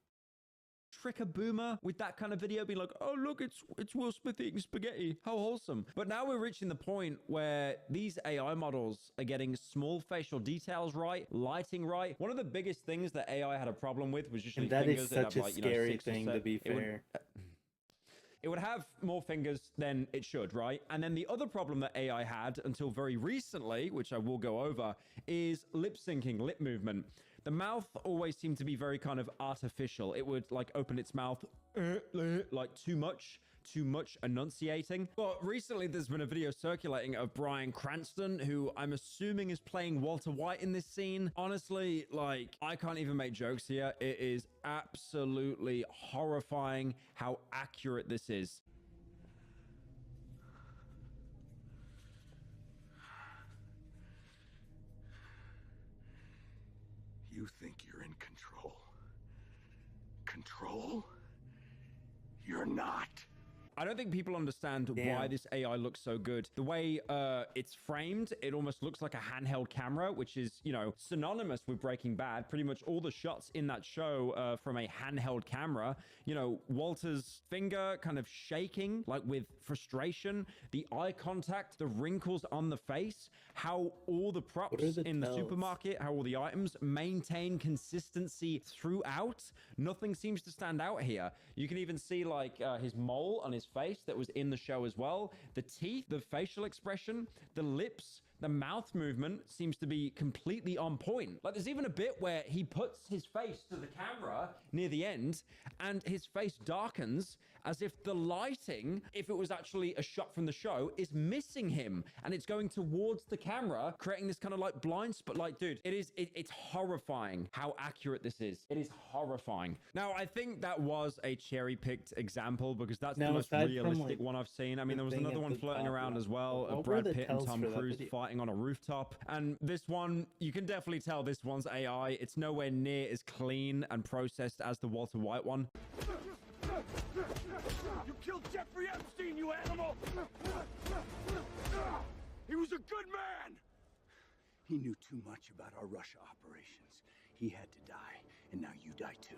trick a boomer with that kind of video, being like, oh, look, it's Will Smith eating spaghetti. How wholesome. But now we're reaching the point where these AI models are getting small facial details right, lighting right. One of the biggest things that AI had a problem with was usually And that fingers is that such have a like, scary 6 or thing, 7. to be fair. It would have more fingers than it should, right? And then the other problem that AI had until very recently, which I will go over, is lip syncing, lip movement. The mouth always seemed to be very kind of artificial. It would like open its mouth like too much enunciating. But recently there's been a video circulating of Bryan Cranston, who I'm assuming is playing Walter White in this scene. Honestly, like, I can't even make jokes here. It is absolutely horrifying how accurate this is. You think you're in control. Control? You're not. I don't think people understand why Damn. this AI looks so good. The way it's framed, it almost looks like a handheld camera, which is, you know, synonymous with Breaking Bad. Pretty much all the shots in that show from a handheld camera. You know, Walter's finger kind of shaking, like with frustration, the eye contact, the wrinkles on the face, how all the props in the tells? supermarket, how all the items maintain consistency throughout. Nothing seems to stand out here. You can even see like his mole on his face that was in the show as well. The teeth, the facial expression, the lips, the mouth movement seems to be completely on point. Like there's even a bit where he puts his face to the camera near the end and his face darkens as if the lighting, if it was actually a shot from the show, is missing him and it's going towards the camera, creating this kind of like blind spot. Like, dude, it's horrifying how accurate this is. It is horrifying. Now, I think that was a cherry-picked example because that's the most realistic one I've seen. I mean, there was another one floating around as well of Brad Pitt and Tom Cruise fighting on a rooftop. And this one, you can definitely tell this one's AI. It's nowhere near as clean and processed as the Walter White one. You killed Jeffrey Epstein, you animal! He was a good man! He knew too much about our Russia operations. He had to die, and now you die too.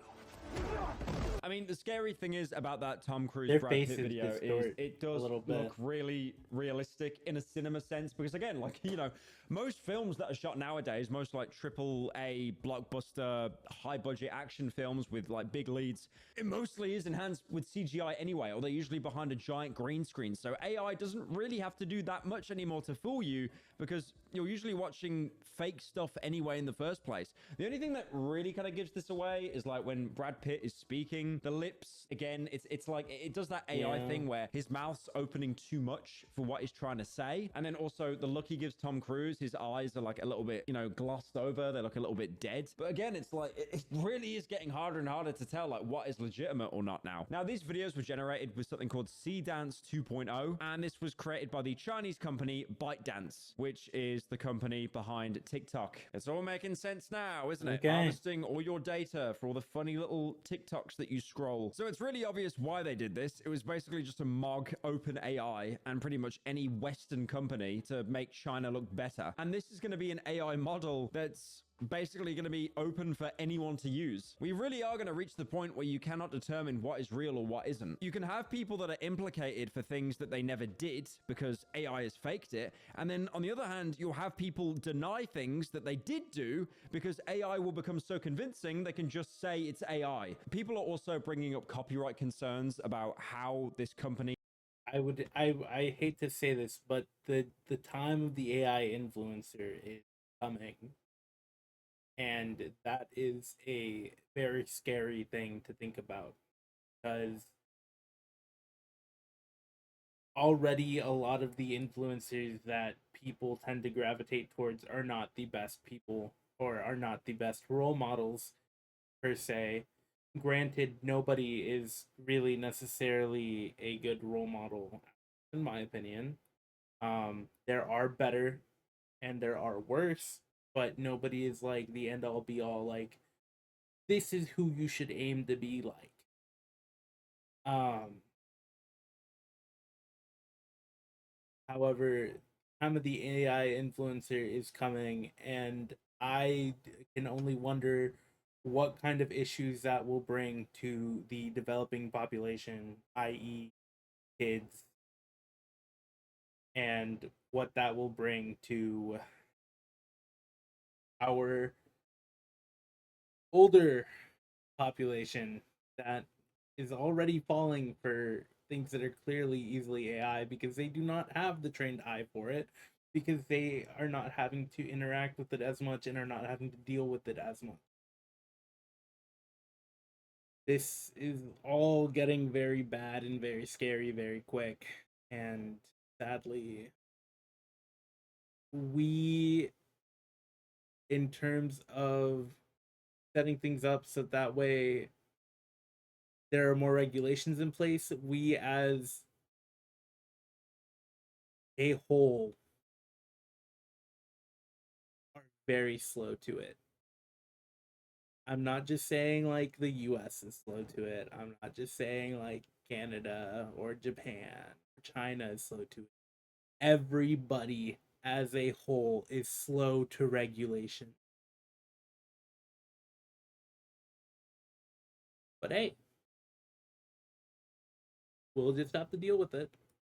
I mean, the scary thing is about that Tom Cruise Their Brad Pitt faces video is distort it a does little bit. look really realistic in a cinema sense because again, like, you know, most films that are shot nowadays, most like AAA blockbuster high budget action films with like big leads, it mostly is enhanced with CGI anyway, or they're usually behind a giant green screen. So AI doesn't really have to do that much anymore to fool you because you're usually watching fake stuff anyway in the first place. The only thing that really kind of gives this away is like when Brad Pitt is speaking, the lips, again, it's like it does that AI thing where his mouth's opening too much for what he's trying to say. And then also the look he gives Tom Cruise, his eyes are like a little bit, you know, glossed over. They look a little bit dead. But again, it's like, it really is getting harder and harder to tell like what is legitimate or not now. Now, these videos were generated with something called Dance 2.0. And this was created by the Chinese company ByteDance, which is the company behind TikTok. It's all making sense now, isn't it? Okay. Harvesting all your data for all the funny little TikToks that you scroll. So it's really obvious why they did this. It was basically just to mog OpenAI and pretty much any Western company to make China look better. And this is going to be an AI model that's basically going to be open for anyone to use. We really are going to reach the point where you cannot determine what is real or what isn't. You can have people that are implicated for things that they never did because AI has faked it. And then on the other hand, you'll have people deny things that they did do because AI will become so convincing they can just say it's AI. People are also bringing up copyright concerns about how this company I hate to say this, but the time of the AI influencer is coming. And that is a very scary thing to think about because already a lot of the influencers that people tend to gravitate towards are not the best people or are not the best role models per se. Granted, nobody is really necessarily a good role model, in my opinion. There are better and there are worse, but nobody is like the end all be all like this is who you should aim to be like. However, time of the AI influencer is coming, and I can only wonder what kind of issues that will bring to the developing population, i.e., kids, and what that will bring to our older population that is already falling for things that are clearly easily AI because they do not have the trained eye for it, because they are not having to interact with it as much and are not having to deal with it as much. This is all getting very bad and very scary very quick, and sadly, we, in terms of setting things up so that way there are more regulations in place, we as a whole are very slow to it. I'm not just saying like the US is slow to it. I'm not just saying like Canada or Japan or China is slow to it. Everybody as a whole is slow to regulation. But hey, we'll just have to deal with it.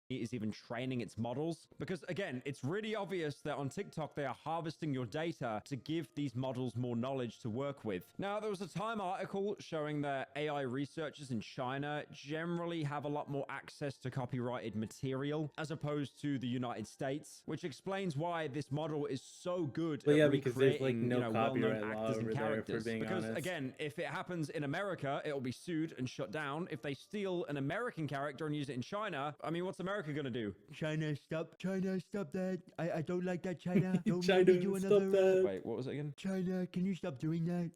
Is even training its models, because again, it's really obvious that on TikTok they are harvesting your data to give these models more knowledge to work with. Now, there was a Time article showing that AI researchers in China generally have a lot more access to copyrighted material as opposed to the United States, which explains why this model is so good Well, at yeah, because there's like recreating, no well-known copyright law actors and over there, if we're characters. being Because honest. again, if it happens in America, it'll be sued and shut down. If they steal an American character and use it in China, I mean, what's America gonna do? China, stop that. I don't like that, China. Don't make me do China, stop another. that. Wait, what was it again? China, can you stop doing that?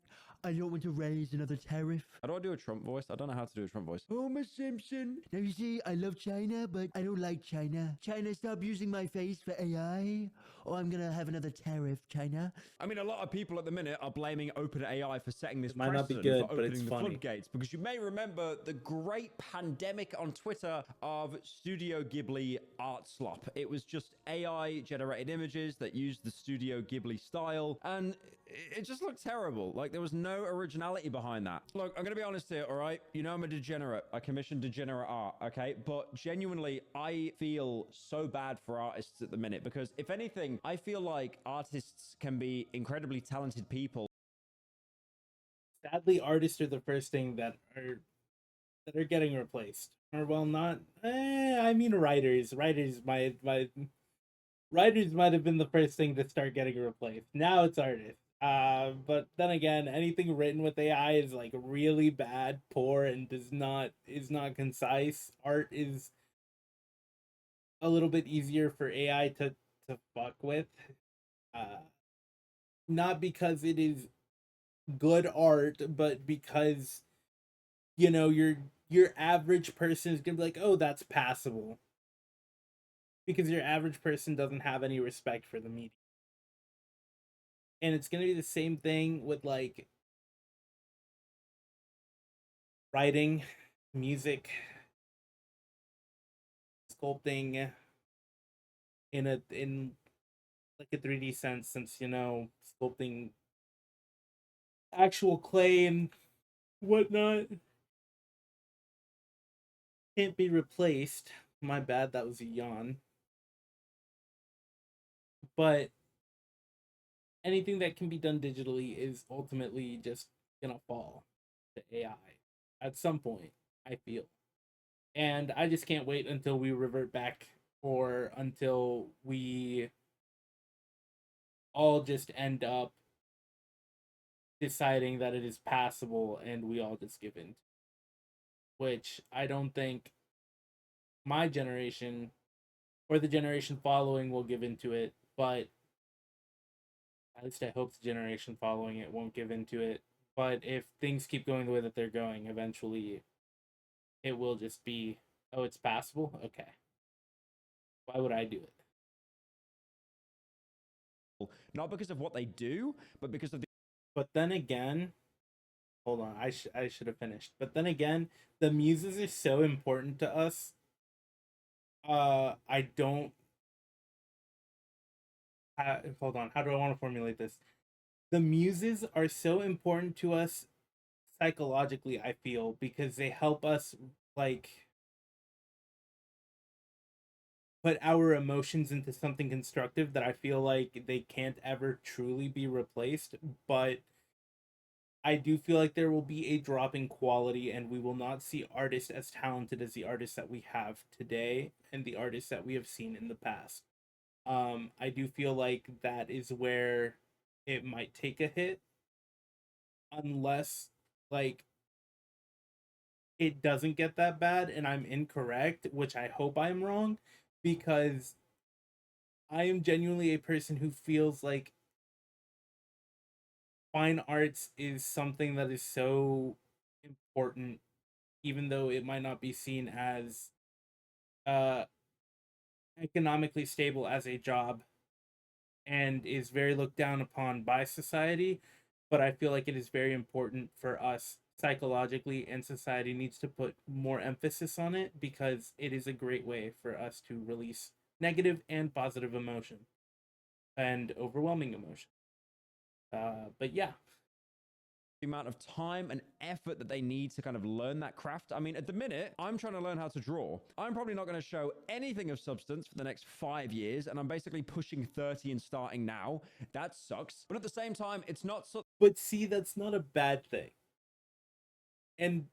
I don't want to raise another tariff. How do I do a Trump voice? I don't know how to do a Trump voice. Homer Simpson. Now you see, I love China, but I don't like China. China, stop using my face for AI, or I'm gonna have another tariff, China. I mean, a lot of people at the minute are blaming OpenAI for setting this It might not be precedent good, for but it's opening the funny. floodgates, because you may remember the great pandemic on Twitter of Studio Ghibli art slop. It was just AI generated images that used the Studio Ghibli style, and it just looked terrible. Like, there was no originality behind that. Look, I'm gonna be honest here, all right? You know I'm a degenerate. I commission degenerate art, okay? But genuinely, I feel so bad for artists at the minute, because if anything, I feel like artists can be incredibly talented people. Sadly, artists are the first thing that are getting replaced. Or well, not. I mean, writers. Writers might have been the first thing to start getting replaced. Now it's artists. But then again, anything written with AI is like really bad, poor, and is not concise. Art is a little bit easier for AI to fuck with. Not because it is good art, but because your average person is gonna be like, oh, that's passable. Because your average person doesn't have any respect for the media. And it's gonna be the same thing with like writing, music, sculpting in like a 3D sense, since sculpting actual clay and whatnot can't be replaced. My bad, that was a yawn. But anything that can be done digitally is ultimately just gonna fall to AI at some point, I feel. And I just can't wait until we revert back, or until we all just end up deciding that it is passable and we all just give in. Which I don't think my generation or the generation following will give into it, but at least I hope the generation following it won't give into it. But if things keep going the way that they're going, eventually it will just be, oh, it's passable? Okay. Why would I do it? Not because of what they do, but because of the But then again, hold on, I should have finished. But then again, the muses are so important to us. I don't. Hold on, how do I want to formulate this? The muses are so important to us psychologically, I feel, because they help us like put our emotions into something constructive that I feel like they can't ever truly be replaced. But I do feel like there will be a drop in quality, and we will not see artists as talented as the artists that we have today and the artists that we have seen in the past. I do feel like that is where it might take a hit, unless like it doesn't get that bad and I'm incorrect, which I hope I'm wrong, because I am genuinely a person who feels like fine arts is something that is so important, even though it might not be seen as uh economically stable as a job, and is very looked down upon by society. But I feel like it is very important for us psychologically, and society needs to put more emphasis on it because it is a great way for us to release negative and positive emotion and overwhelming emotion. But yeah, the amount of time and effort that they need to kind of learn that craft. I mean, at the minute, I'm trying to learn how to draw. I'm probably not going to show anything of substance for the next 5 years, and I'm basically pushing 30 and starting now. That sucks. But at the same time, it's not so. but see, that's not a bad thing. And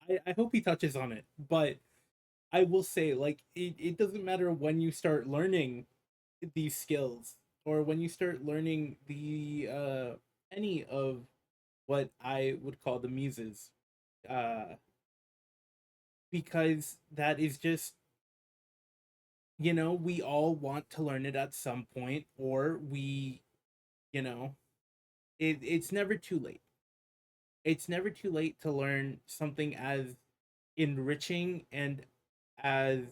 I hope he touches on it, but I will say, like, it doesn't matter when you start learning these skills or when you start learning the any of what I would call the muses, uh because that is just, you know, we all want to learn it at some point, or we, you know, it's never too late. It's never too late to learn something as enriching and as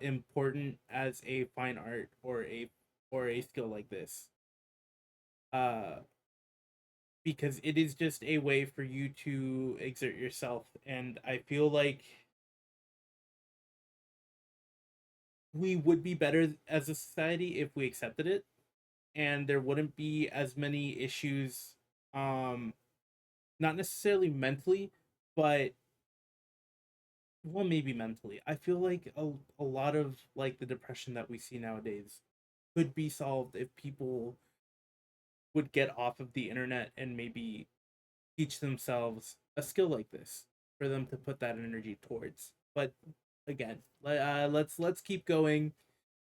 important as a fine art or a skill like this. Uh because it is just a way for you to exert yourself, and I feel like we would be better as a society if we accepted it, and there wouldn't be as many issues, um not necessarily mentally, but well, maybe mentally. I feel like a lot of like the depression that we see nowadays could be solved if people would get off of the internet and maybe teach themselves a skill like this for them to put that energy towards. But again, let's keep going.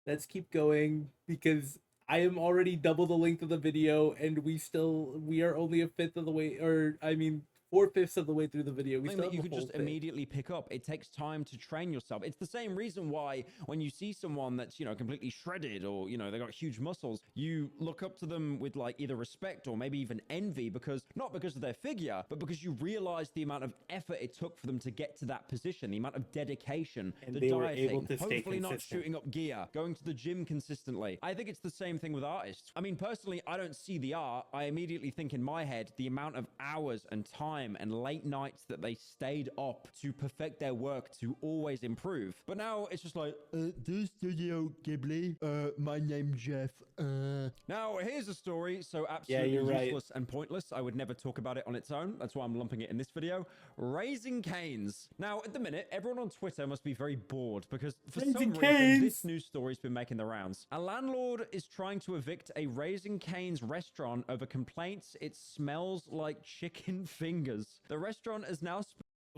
Let's keep going because I am already double the length of the video, and we are only a fifth of the way, or I mean 4/5 of the way through the video. We Something still that you have the could whole just thing. immediately pick up. It takes time to train yourself. It's the same reason why when you see someone that's, you know, completely shredded or, you know, they got huge muscles, you look up to them with like either respect or maybe even envy, because not because of their figure, but because you realize the amount of effort it took for them to get to that position, the amount of dedication, And the they were dieting, able to stay hopefully not consistent. shooting up gear, going to the gym consistently. I think it's the same thing with artists. I mean, personally, I don't see the art. I immediately think in my head the amount of hours and time and late nights that they stayed up to perfect their work to always improve. But now it's just like, this Studio Ghibli, my name Jeff, now here's a story so absolutely you're right. useless and pointless, I would never talk about it on its own. That's why I'm lumping it in this video. Raising Cane's. Now, at the minute, everyone on Twitter must be very bored because for some Raising reason, Cane's! this news story's been making the rounds. A landlord is trying to evict a Raising Cane's restaurant over complaints it smells like chicken fingers. The restaurant is now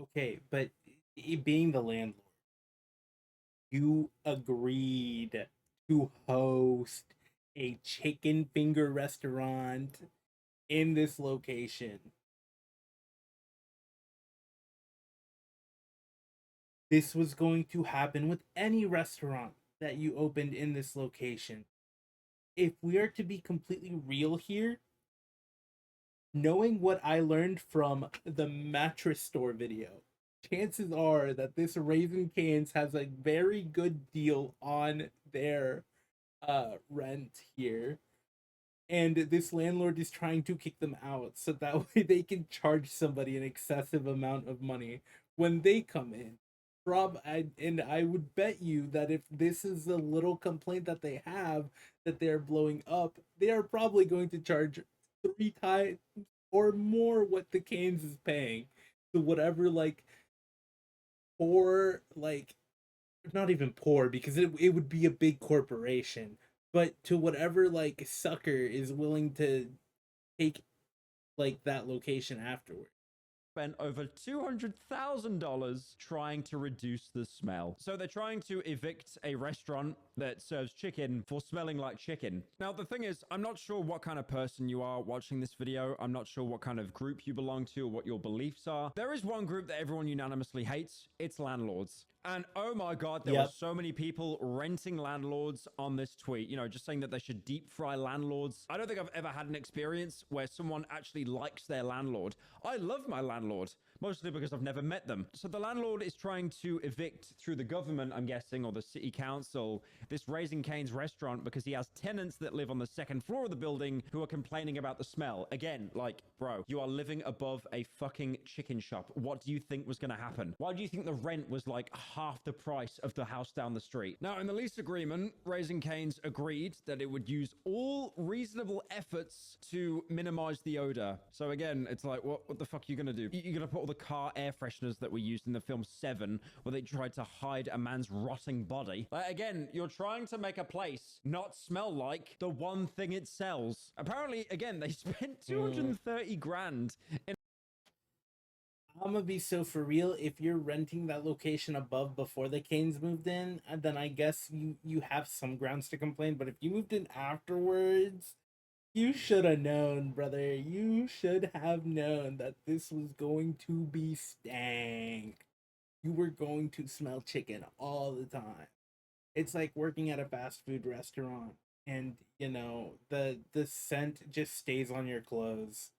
Okay, but being the landlord, you agreed to host a chicken finger restaurant in this location. This was going to happen with any restaurant that you opened in this location. If we are to be completely real here, knowing what I learned from the mattress store video, chances are that this Raising Cane's has a very good deal on their rent here. And this landlord is trying to kick them out so that way they can charge somebody an excessive amount of money when they come in. And I would bet you that if this is a little complaint that they have that they're blowing up, they are probably going to charge 3 times or more what the Canes is paying to whatever like poor, like not even poor because it would be a big corporation, but to whatever like sucker is willing to take like that location afterward. spent over $200,000 trying to reduce the smell. So they're trying to evict a restaurant that serves chicken for smelling like chicken. Now, the thing is, I'm not sure what kind of person you are watching this video. I'm not sure what kind of group you belong to or what your beliefs are. There is one group that everyone unanimously hates. It's landlords. And oh my God, there were so many people renting landlords on this tweet, you know, just saying that they should deep fry landlords. I don't think I've ever had an experience where someone actually likes their landlord. I love my landlord. landlord, mostly because I've never met them. So the landlord is trying to evict through the government, I'm guessing, or the city council, this Raising Cane's restaurant because he has tenants that live on the second floor of the building who are complaining about the smell. Again, like, bro, you are living above a fucking chicken shop. What do you think was going to happen? Why do you think the rent was like half the price of the house down the street? Now, in the lease agreement, Raising Cane's agreed that it would use all reasonable efforts to minimize the odor. So again, it's like, what the fuck are you going to do? You're going to put all the car air fresheners that we used in the film Seven, where they tried to hide a man's rotting body. Like, again, you're trying to make a place not smell like the one thing it sells. Apparently, again, they spent 230 grand in. I'm gonna be so for real. If you're renting that location above before the Canes moved in, then I guess you have some grounds to complain. But if you moved in afterwards, you should have known, brother. You should have known that this was going to be stank. You were going to smell chicken all the time. It's like working at a fast food restaurant, and you know the scent just stays on your clothes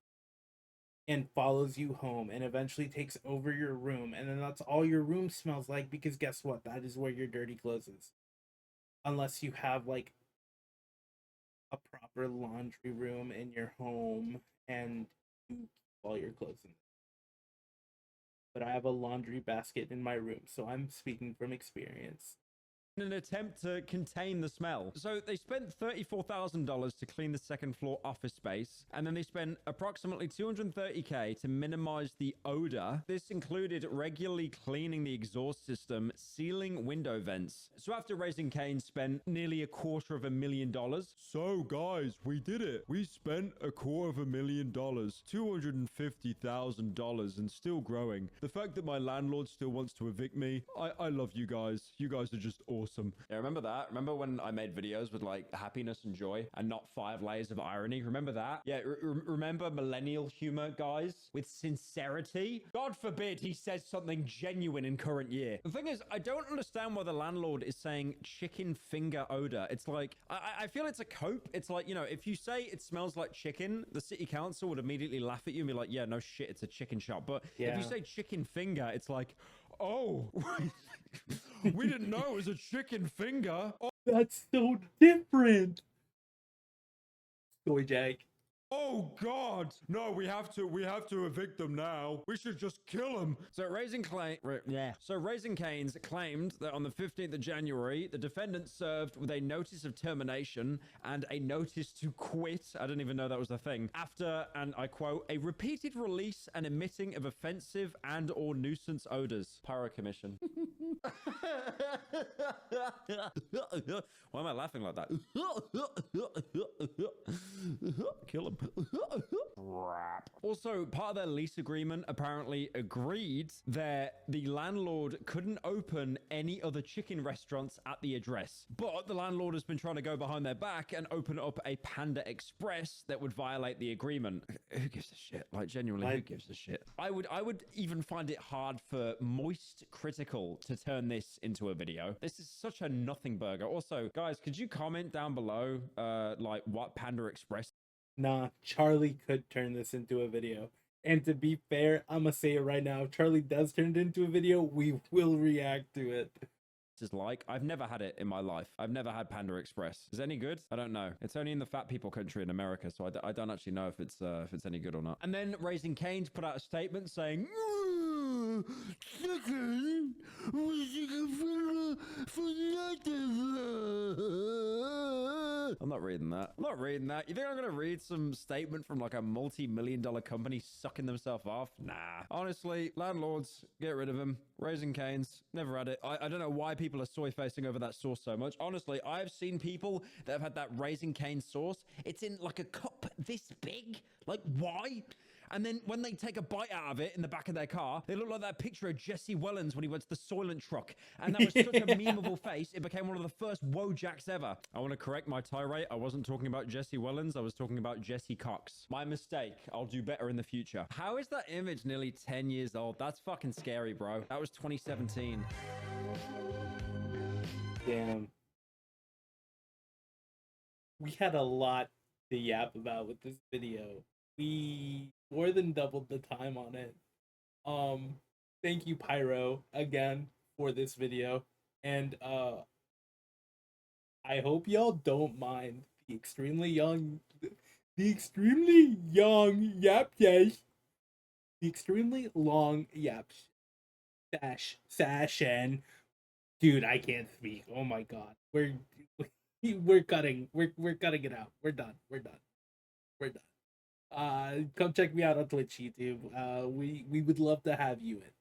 and follows you home and eventually takes over your room, and then that's all your room smells like, because guess what, that is where your dirty clothes is, unless you have like a proper laundry room in your home and you keep all your clothes in. But I have a laundry basket in my room, so I'm speaking from experience. In an attempt to contain the smell. So they spent $34,000 to clean the second floor office space, and then they spent approximately $230K to minimize the odor. This included regularly cleaning the exhaust system, sealing window vents. So after Raising Cane spent nearly $250,000. So guys, we did it. We spent $250,000, $250,000, and still growing. The fact that my landlord still wants to evict me, I love you guys. You guys are just awesome. Yeah, remember that? Remember when I made videos with like happiness and joy and not 5 layers of irony? Remember that? Yeah, remember millennial humor, guys? With sincerity? God forbid he says something genuine in current year. The thing is, I don't understand why the landlord is saying chicken finger odor. It's like, I feel it's a cope. It's like, you know, if you say it smells like chicken, the city council would immediately laugh at you and be like, yeah, no shit, it's a chicken shop. But if you say chicken finger, it's like, oh, we didn't know it was a chicken finger. Oh, that's so different. Soy Jack. Oh God! No, we have to evict them now. We should just kill them. So Raising Cane's claimed that on the 15th of January, the defendant served with a notice of termination and a notice to quit. I didn't even know that was a thing. After, and I quote, a repeated release and emitting of offensive and or nuisance odors. Pyro Commission. Why am I laughing like that? Kill him. Also, part of their lease agreement apparently agreed that the landlord couldn't open any other chicken restaurants at the address. But the landlord has been trying to go behind their back and open up a Panda Express that would violate the agreement. Who gives a shit? Like, genuinely, who gives a shit? I would even find it hard for Moist Critical to turn this into a video. This is such a nothing burger. Also, guys, could you comment down below, like, what Panda Express? Nah, Charlie could turn this into a video. And to be fair, I'm gonna say it right now. If Charlie does turn it into a video, we will react to it. Is like, I've never had it in my life. I've never had Panda Express. Is it any good? I don't know. It's only in the fat people country in America, so I don't actually know if it's any good or not. And then Raising Cane's put out a statement saying, chicken for nothing. I'm not reading that. I'm not reading that. You think I'm gonna read some statement from like a multi-million-dollar company sucking themselves off? Nah. Honestly, landlords, get rid of them. Raising Cane's, never had it. I don't know why people are soy facing over that sauce so much. Honestly, I've seen people that have had that Raising Cane sauce. It's in like a cup this big. Like, why? And then when they take a bite out of it in the back of their car, they look like that picture of Jesse Wellens when he went to the Soylent truck. And that was such a memeable face, it became one of the first Wojaks ever. I want to correct my tirade. I wasn't talking about Jesse Wellens. I was talking about Jesse Cox. My mistake. I'll do better in the future. How is that image nearly 10 years old? That's fucking scary, bro. That was 2017. Damn. We had a lot to yap about with this video. We more than doubled the time on it. Thank you, Pyro, again for this video. And I hope y'all don't mind the extremely young yap yes, the extremely long yap session. Dude, I can't speak. Oh my god, we're cutting it out. We're done. We're done. Come check me out on Twitch, YouTube. We would love to have you in.